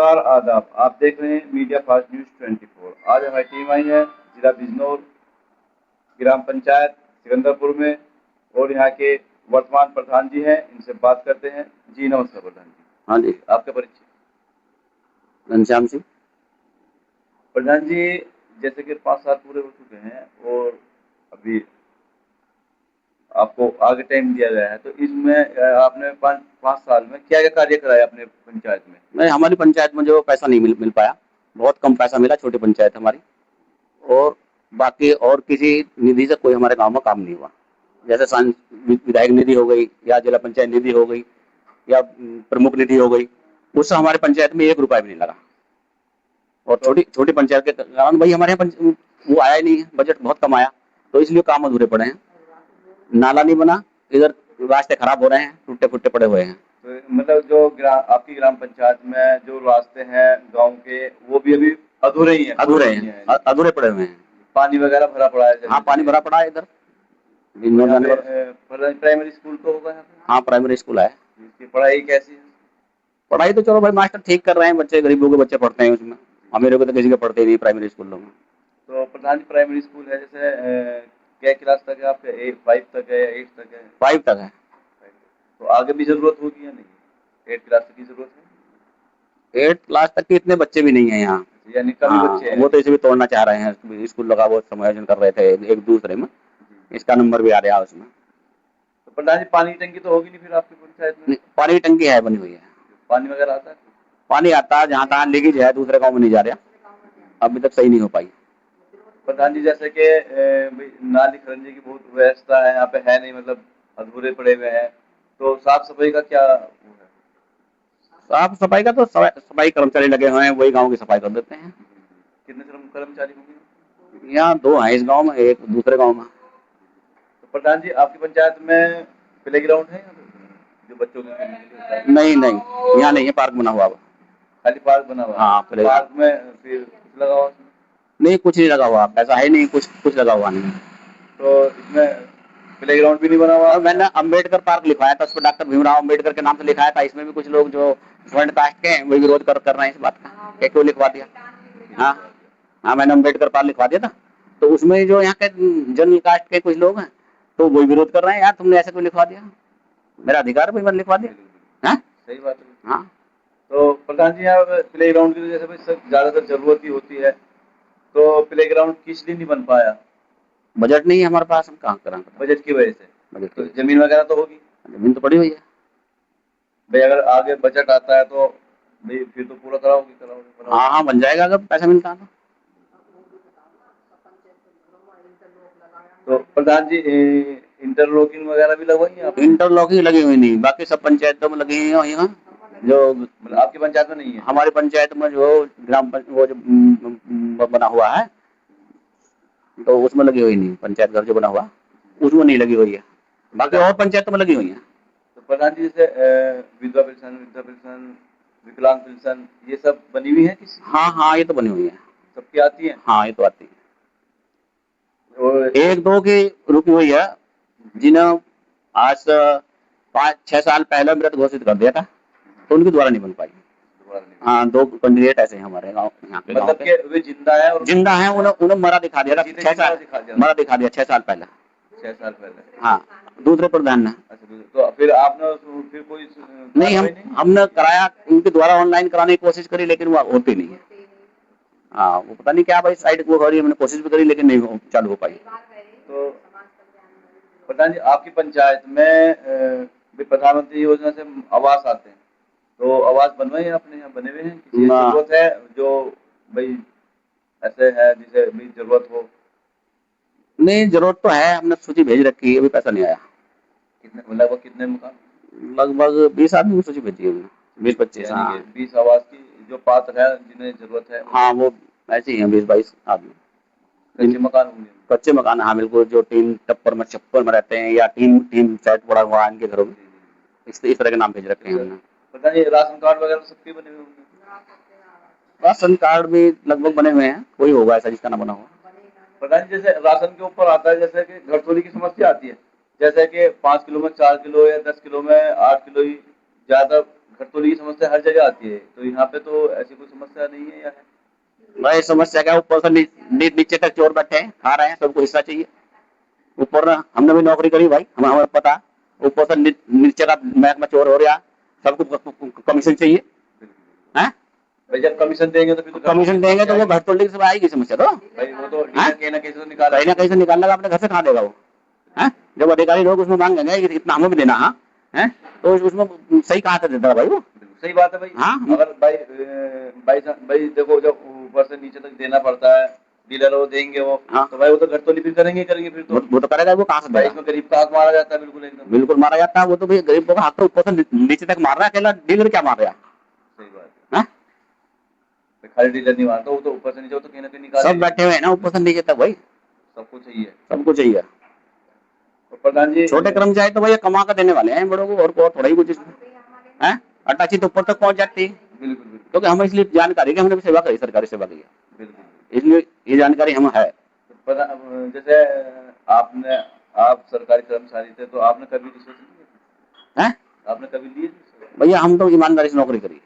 नमस्कार, आदाब। आप देख रहे हैं मीडिया फास्ट न्यूज़ 24। आज हमारी टीम आई है जिला बिजनौर ग्राम पंचायत सिकंदरपुर में और यहाँ के वर्तमान प्रधान जी हैं, इनसे बात करते हैं। जी नमस्कार प्रधान जी। हाँ जी, आपका परिचय। घनश्याम सिंह। प्रधान जी, जैसे कि 5 साल पूरे हो चुके हैं और अभी आपको आगे टाइम दिया गया है, तो इसमें आपने 5 साल में क्या क्या कार्य कराया अपने पंचायत में? नहीं, हमारी पंचायत में जो पैसा नहीं मिल पाया, बहुत कम पैसा मिला। छोटी पंचायत हमारी, और बाकी और किसी निधि से कोई हमारे गांव में काम नहीं हुआ। जैसे विधायक निधि हो गई, या जिला पंचायत निधि हो गई, या प्रमुख निधि हो गई, उससे हमारे पंचायत में 1 रुपया भी नहीं लगा। और तो छोटी छोटी पंचायत के कारण भाई हमारे यहाँ वो आया ही नहीं है, बजट बहुत कम आया, तो इसलिए काम अधूरे पड़े हैं। नाला नहीं बना, इधर रास्ते खराब हो रहे हैं, टूटे फूटे पड़े हुए हैं। तो मतलब जो आपकी ग्राम पंचायत में जो रास्ते हैं गांव के, वो भी अभी अधूरे ही हैं, पूरे अधूरे नहीं हैं, हैं। अधूरे पड़े हुए हैं। पानी वगैरह भरा पड़ा है हाँ, जगह पानी जगह। भरा पड़ा है इधर। तो यहाँ पे जानवर। प्राइमरी स्कूल तो होगा यहाँ पे? हाँ, प्राइमरी स्कूल है। इसकी पढ़ाई कैसी है? पढ़ाई तो चलो भाई मास्टर ठीक कर रहे हैं, बच्चे गरीबों के बच्चे पढ़ते हैं उसमें। अमीरों के तो किसी के पढ़ते ही नहीं प्राइमरी स्कूलों में। तो प्रधान जी, प्राइमरी स्कूल है जैसे क्या क्लास तक है आपके? 5 तक है या 8 तक है? 5 तक है। तो आगे भी जरूरत होगी या नहीं? 8 क्लास तक की जरूरत है? 8 क्लास तक के इतने बच्चे भी नहीं है यहाँ। यानी कम ही हाँ, बच्चे वो हैं। तो इसे भी तोड़ना चाह रहे हैं। स्कूल लगा, वो समायोजन कर रहे थे एक दूसरे में, इसका नंबर भी आ रहा है उसमें। तो प्रधान जी, पानी की टंकी तो होगी नहीं फिर आपकी पंचायत में? पानी की टंकी है, बनी हुई है। पानी वगैरह आता है? पानी आता है, जहाँ तहाँ लीकेज है, दूसरे गाँव में नहीं जा रहा, अभी तक सही नहीं हो पाई। प्रधान जी, जैसे कि भाई नाली खरंजे की बहुत व्यवस्था है यहाँ पे, है नहीं, मतलब अधूरे पड़े हुए हैं, तो साफ सफाई का क्या वो है? साफ सफाई का तो सफाई कर्मचारी लगे हुए हैं, वही गाँव की सफाई कर देते हैं। कितने कर्मचारी होंगे? यहाँ 2 हैं इस गाँव में, एक दूसरे गाँव में। तो प्रधान जी, आपकी पंचायत में प्ले ग्राउंड है यहाँ पे, जो बच्चों के खेलने के लिए होता है? नहीं नहीं, यहाँ नहीं है, पार्क बना हुआ। खाली पार्क बना हुआ है? हाँ, प्ले पार्क में फिर कुछ लगा हुआ है? नहीं, कुछ नहीं लगा हुआ, पैसा है नहीं, कुछ लगा हुआ नहीं। तो इसमें प्ले ग्राउंड भी नहीं बना हुआ? और मैंने अम्बेडकर पार्क लिखवाया था, उस पर डॉक्टर भीमराव अम्बेडकर के नाम से लिखाया था। इसमें भी कुछ लोग जो स्वर्ण कास्ट के हैं, वही विरोध कर रहे हैं इस बात का, कि क्यों लिखवा दिया। हाँ हाँ, मैंने अम्बेडकर पार्क लिखवा दिया था, तो उसमें जो यहाँ के जनरल कास्ट के कुछ लोग हैं, तो वही विरोध कर रहे हैं, यार तुमने ऐसे क्यों लिखवा दिया, मेरा अधिकार है भाई, मैंने लिखवा दिया। हाँ सही बात है। हाँ। तो प्रधान जी, यहाँ प्ले ग्राउंड की जैसे भाई ज्यादातर जरूरत ही होती है, तो प्ले ग्राउंड किस लिए नहीं बन पाया? बजट नहीं है हमारे पास, हम कहाँ कराएं। बजट की वजह से? बजट तो की जमीन वगैरह तो होगी जमीन तो पड़ी हुई है। भाई, अगर आगे बजट आता है तो भाई फिर तो पूरा कराओगे हाँ हाँ, बन जाएगा अगर पैसा मिलता है तो। प्रधान जी, इंटरलॉकिंग वगैरह भी लगवाई है तो। आपने? इंटरलॉकिंग लगी हुई नहीं, बाकी सब पंचायतों में लगी हुई है। यहाँ जो मतलब आपकी पंचायत में नहीं है? हमारी पंचायत में जो वो जो बना हुआ है, तो उसमें लगी हुई नहीं। पंचायत घर जो बना हुआ, उसमें नहीं लगी हुई है, बाकी और पंचायतों में लगी हुई है। तो प्रधान जी, जैसे विधवा पेंशन, वृद्धा पेंशन, विकलांग पेंशन, ये सब बनी हुई है किसी? हाँ हाँ, ये तो बनी हुई है। सबकी आती है? हाँ, ये तो आती है। और 1-2 की रुकी हुई है, जिन्हें आज से 5-6 साल पहले मृत घोषित कर दिया था, तो उनकी द्वारा नहीं बन पाई। दोबारा नहीं? हाँ, 2 कैंडिडेट ऐसे हैं हमारे गाँव, यहाँ के गाँव मतलब के। कि वे जिंदा है और जिंदा है, उन्हें मरा दिखा दिया था। जीते 6 जी मरा साल दिखा दिया? मरा दिखा दिया 6 साल पहले। 6 साल पहले? हाँ, दूसरे प्रधान ने। अच्छा, तो फिर आपने फिर कोई नहीं, हमने कराया, उनके द्वारा ऑनलाइन कराने की कोशिश करी, लेकिन वो होती नहीं है। हाँ, वो पता नहीं क्या भाई, साइड वो हो रही है, हमने कोशिश भी करी लेकिन नहीं चालू हो पाई। तो प्रधान जी, आपकी पंचायत में भी प्रधानमंत्री योजना से आवास आते हैं, तो आवास बनवाए हैं आपने? यहाँ बने हुए हैं? किसी ना, जरूरत है जो भाई ऐसे है जिसे भी जरूरत हो? नहीं, जरूरत तो है, हमने सूची भेज रखी है, अभी पैसा नहीं आया। कितने, लगभग कितने मकान? लगभग 20 आदमी की सूची भेजी है हमने, 20-25। यानी हाँ कि 20 आवास की जो पात्र है, जिन्हें जरूरत है? हाँ, वो ऐसे ही हैं 20-22 आदमी। कच्चे मकान होंगे? कच्चे मकान, हाँ बिल्कुल, जो टीन टप्पर में छप्पर में रहते हैं, या टीन टीन सेट पड़ा हुआ है इनके घरों में, इस तरह के नाम भेज रखे हैं हमने। प्रधान जी, राशन कार्ड वगैरह सबके बने हुए होंगे? राशन कार्ड भी लगभग बने हुए हैं, कोई होगा ऐसा जिसका ना बना हुआ। प्रधान जी, जैसे राशन के ऊपर आता है, जैसे कि घर चोरी की समस्या आती है, जैसे कि 5 किलो में 4 किलो या 10 किलो में 8 किलो ही ज्यादा घरतौली की समस्या हर जगह आती है, तो यहाँ पे तो ऐसी कोई समस्या नहीं है या है? भाई समस्या क्या, ऊपर से नीचे तक चोर बैठे हैं, खा रहे हैं, सबको हिस्सा चाहिए। ऊपर ना हमने भी नौकरी करी भाई, हमें पता, ऊपर से नीचे का महकमा चोर हो रहा, सबको कमीशन चाहिए बिल्कुल। है। भाई जब कमीशन देंगे तो फिर तो कमीशन घरतौली देंगे समस्या तो वो आएगी। घर तोड़ने की समय आएगी समस्या तो भाई वो तो है, कहीं ना कहीं से तो निकाल कहीं ना कहीं से निकालना का अपने घर से कहाँ देगा वो है। जब अधिकारी लोग उसमें मांगेंगे कि इतना हमें भी देना है, तो उसमें सही कहाँ से देता है भाई वो। बिल्कुल सही बात है भाई। हाँ अगर भाई देखो जब ऊपर से नीचे तक देना पड़ता है, डीलर वो देंगे वो, हाँ तो भाई वो तो घरतौली फिर करेंगे फिर तो। वो तो करेगा, वो कहाँ से भाई देगा। इसमें गरीब का हाथ मारा जाता है बिल्कुल एकदम। बिल्कुल मारा जाता है वो तो, भाई गरीबों का हाथ तो ऊपर से नीचे तक मार रहा है, अकेला डीलर क्या मार रहा सही बात है। है। भाई खाली डीलर नहीं मारता, वो तो ऊपर से नीचे वो तो कहीं ना कहीं सब निकालेगा। बैठे हुए हैं ना ऊपर से नीचे तक भाई, सबको चाहिए। सबको चाहिए। और प्रधान जी छोटे कर्मचारी तो भैया कमा कर देने वाले हैं बड़ों को, और थोड़ा ही कुछ इसमें है। अट्ठाची तो ऊपर तक पहुंच जाती है, बिल्कुल बिल्कुल क्योंकि हम इसलिए जानकारी की, हमने भी सेवा करी, सरकारी सेवा की है, बिल्कुल। इसलिए ये जानकारी हम है। जैसे आपने आप सरकारी कर्मचारी थे तो आपने कभी रिश्वत ली है? हैं आपने कभी ली है रिश्वत? भैया, हम तो ईमानदारी से नौकरी करी,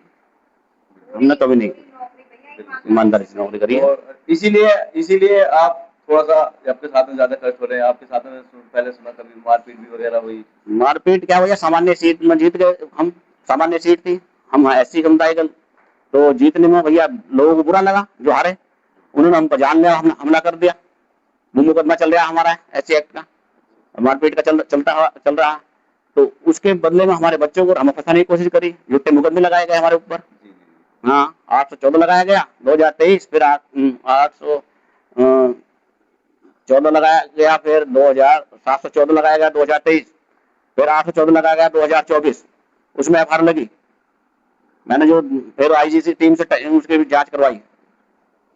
हमने कभी नहीं बिल्कुल। ईमानदारी से नौकरी करी है। और इसीलिए इसीलिए आप थोड़ा सा आपके साथ में ज्यादा खर्च हो रहे हैं। आपके साथ में पहले सुना कभी मारपीट भी वगैरह हुई? मारपीट क्या भैया, सामान्य सीट में जीत गए हम, सामान्य सीट थी, हम एससी समुदाय का, तो जीतने में भैया लोगों को बुरा लगा जो हारे, उन्होंने हम पर जान लिया, हमला कर दिया। वो मुकदमा चल रहा है हमारा एससी एक्ट का, मारपीट का चल रहा है। तो उसके बदले में हमारे बच्चों को हमें फंसाने की कोशिश करी, झूठे मुकदमे लगाए गए हमारे ऊपर। जी जी। हाँ 814 लगाया गया 2023, फिर 814 लगाया गया, फिर 2714 लगाया गया 2023, फिर 814 लगाया गया 2024, उसमें एफ लगी। मैंने जो फिर आईजीसी टीम से उसकी भी जांच करवाई,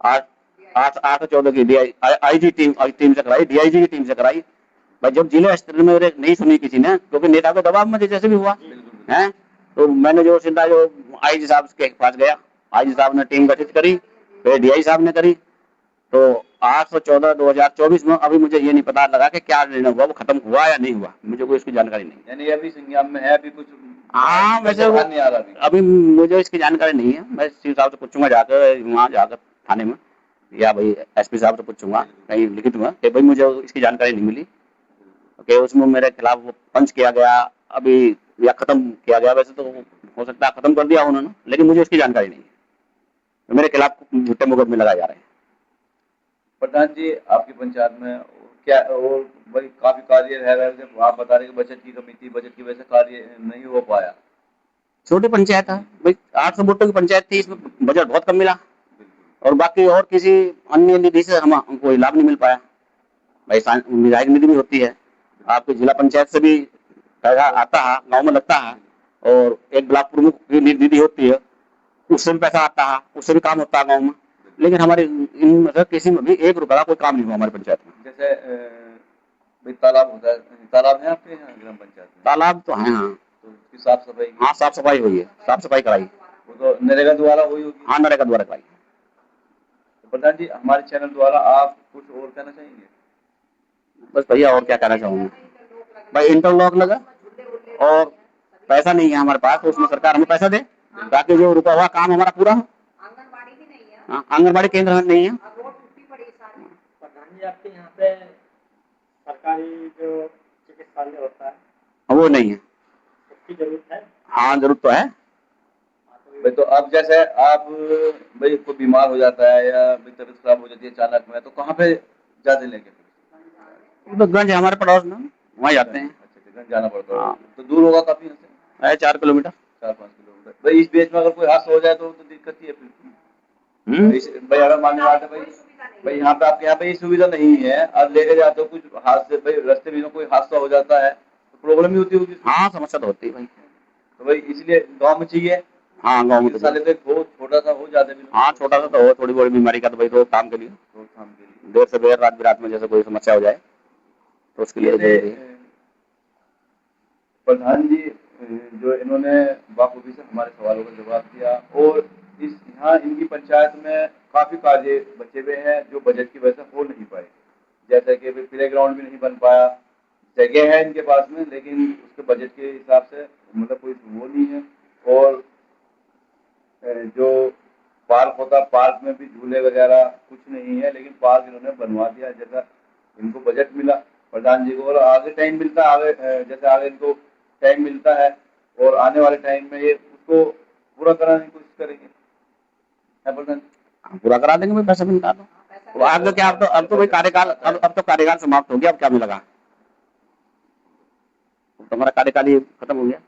आठ 814 की आईजी टीम से कराई, डीआईजी की टीम से कराई। भाई जब जिले स्तर में नहीं सुनी किसी ने, क्योंकि नेता के दबाव में जैसे भी हुआ बिल्कुल है, तो मैंने जो सीधा जो आईजी साहब के पास गया, आईजी साहब ने टीम गठित करी, फिर डीआई साहब ने करी। तो 814/2024 में अभी मुझे ये नहीं पता लगा कि क्या निर्णय हुआ, वो खत्म हुआ या नहीं हुआ, मुझे कोई इसकी जानकारी नहीं। यानी अभी संज्ञान में है, अभी कुछ हाँ वैसे वो बाहर नहीं आ रहा अभी। अभी मुझे इसकी जानकारी नहीं है, मैं सी साहब से पूछूंगा जाकर, वहाँ जाकर थाने में, या भाई एसपी साहब से पूछूंगा कहीं लिखित में कि भाई मुझे इसकी जानकारी नहीं मिली कि उसमें मेरे खिलाफ वो पंच किया गया अभी, या खत्म किया गया। वैसे तो हो सकता है खत्म कर दिया उन्होंने, लेकिन मुझे उसकी जानकारी नहीं है, तो मेरे खिलाफ झूठे मुकदमे लगाए जा रहे हैं। प्रधान जी आपकी पंचायत में क्या और भाई काफी कार्य रह रहे थे, आप बता रहे कि बजट की कमी थी, बजट की वजह से कार्य नहीं हो पाया। छोटी पंचायत है भाई, 800 वोटों की पंचायत थी, इसमें बजट बहुत कम मिला, बिल्कुल। और बाकी और किसी अन्य निधि से हम कोई लाभ नहीं मिल पाया। भाई विधायक निधि भी होती है, आपकी जिला पंचायत से भी पैसा आता है, गांव में लगता है, और एक ब्लॉक प्रमुख की निधि होती है, उससे भी पैसा आता है, उससे भी काम होता है गाँव में। लेकिन हमारे इनमें से किसी में भी 1 रुपए का कोई काम नहीं हुआ हमारी पंचायत में। जैसे भाई तालाब होता है, तालाब है आपके यहाँ ग्राम पंचायत में? तालाब तो है हाँ। तो उसकी साफ सफाई की? हाँ साफ सफाई हुई है, साफ सफाई कराई। वो तो नरेगा द्वारा हुई होगी। हाँ नरेगा द्वारा कराई। तो प्रधान जी हमारे चैनल द्वारा आप कुछ और कहना चाहेंगे? बस भैया और क्या कहना चाहूंगा, भाई इंटरलॉक लगा, और पैसा नहीं है हमारे पास, तो उसमें सरकार हमें पैसा दे ताकि जो रुका हुआ काम हमारा पूरा हो। हाँ, आंगनबाड़ी केंद्र नहीं है। प्रधान जी आपके यहाँ पे सरकारी जो चिकित्सालय होता है वो नहीं है। उसकी जरूरत है? हाँ जरूरत तो है। भाई तो अब जैसे आप भाई कोई बीमार हो जाता है या भाई तबीयत खराब हो जाती है अचानक में, तो कहाँ पे जाते लेंगे फिर? तो गंज हमारे पड़ोस में, वहाँ जाते हैं। अच्छा अच्छा, जाना पड़ता है। हाँ तो दूर होगा काफी यहाँ से? है 4 किलोमीटर। 4-5 किलोमीटर। भाई इस बीच में अगर कोई हादसा हो जाए तो दिक्कत ही है फिर। भाई अगर मानने बात है भाई, भाई यहाँ पे आपके यहाँ पे ये सुविधा नहीं है, आप लेके जाते हो कुछ हादसे, भाई रास्ते में कोई हादसा हो जाता है तो प्रॉब्लम ही होती होगी। हाँ समस्या तो होती है भाई। तो भाई इसलिए गाँव में चाहिए। हाँ गाँव में तो साले तो एक हो छोटा सा हो, ज्यादा भी हाँ छोटा सा तो हो, थोड़ी बड़ी बीमारी का तो भाई तो काम के लिए, रोकथाम के लिए। देर से देर रात बिरात में जैसे कोई समस्या हो जाए तो उसके लिए तो जैसे जरूरी है। प्रधान जी जो इन्होंने बाखूबी से हमारे सवालों का जवाब दिया, और इस यहाँ इनकी पंचायत में काफी कार्य बचे हुए हैं जो बजट की वजह से हो नहीं पाए। जैसे कि प्ले ग्राउंड भी नहीं बन पाया, जगह है इनके पास में लेकिन उसके बजट के हिसाब से मतलब कोई वो नहीं है। और जो पार्क होता, पार्क में भी झूले वगैरह कुछ नहीं है, लेकिन पार्क इन्होंने बनवा दिया, जैसा इनको बजट मिला प्रधान जी को, और आगे टाइम मिलता है, आगे जैसे आगे इनको टाइम मिलता है और आने वाले टाइम में ये उसको पूरा कराने की कोशिश करेंगे, है प्रधान? पूरा करा देंगे भाई, पैसा मिलता तो। वो आगे क्या, अब तो भाई कार्यकाल, अब तो कार्यकाल समाप्त हो गया, अब क्या मिलेगा, तुम्हारा कार्यकाल ही खत्म हो गया।